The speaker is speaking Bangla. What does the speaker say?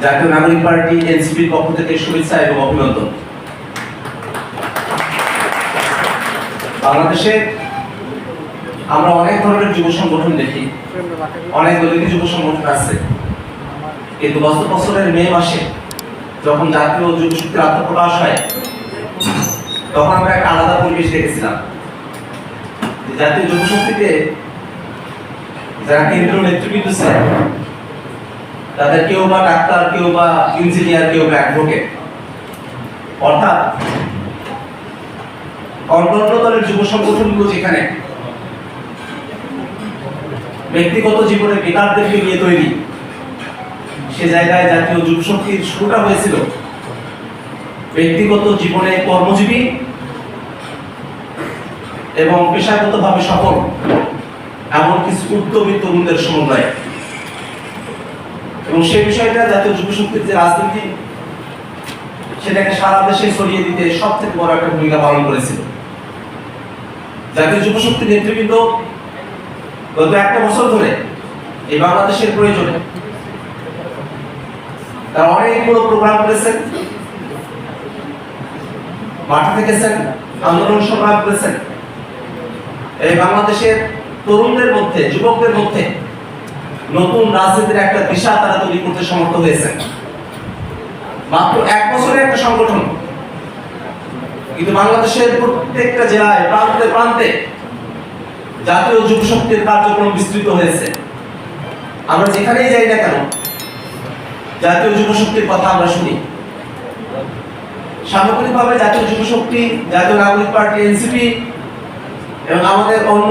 জাতীয় নাগরিক পার্টি এনসিপির পক্ষ থেকে শুভেচ্ছা এবং অভিনন্দন। বাংলাদেশে আমরা অনেক ধরনের যুব সংগঠন দেখি, অনেক দলীয় যুব সংগঠন আছে, কিন্তু গত বছরের মে মাসে যখন জাতীয় যুব শক্তির আত্মপ্রকাশ হয় তখন আমরা একটা আলাদা পরিবেশ দেখেছিলাম। জাতীয় যুব শক্তিতে যারা কেন্দ্রীয় নেতৃবৃন্দ ছিলেন তাদের কেউ বা ডাক্তার, কেউ বা ইঞ্জিনিয়ার, কেউ বা অ্যাডভোকেট, অর্থাৎ অন্যান্য দলের যুব সংগঠনগুলো যেখানে ব্যক্তিগত জীবনে বেকারদেরকে নিয়ে তৈরি, সে জায়গায় জাতীয় যুব শক্তির শুরুটা হয়েছিল ব্যক্তিগত জীবনে কর্মজীবী এবং পেশাগতভাবে সফল এমন কিছু উদ্যমী তরুণদের সমন্বয়ে। এবং সেই বিষয়টা জাতীয় যুব শক্তির যে রাজনীতি সেটাকে সারা দেশে ছড়িয়ে দিতে সবথেকে বড় একটা ভূমিকা পালন করেছিল। জাতীয় যুব শক্তির নেতৃবৃন্দ গত একটা বছর ধরে এই বাংলাদেশের প্রয়োজনে তারা অনেকগুলো প্রোগ্রাম করেছেন, মাঠে থেকেছেন, আন্দোলন সংগ্রাম করেছেন। এই বাংলাদেশের তরুণদের মধ্যে, যুবকদের মধ্যে নতুন রাজনীতির একটা দিশা তারা তৈরি করতে সমর্থ হয়েছেন। মাত্র এক বছরের একটা সংগঠন, কিন্তু বাংলাদেশের প্রত্যেকটা জেলায় প্রান্তে প্রান্তে জাতীয় যুব শক্তির কার্যক্রম বিস্তৃত হয়েছে। আমরা যেখানেই যাই না কেন জাতীয় যুব শক্তির কথা আমরা শুনি। সামগ্রিকভাবে জাতীয় যুব শক্তি, জাতীয় নাগরিক পার্টি এনসিপি এবং আমাদের অন্য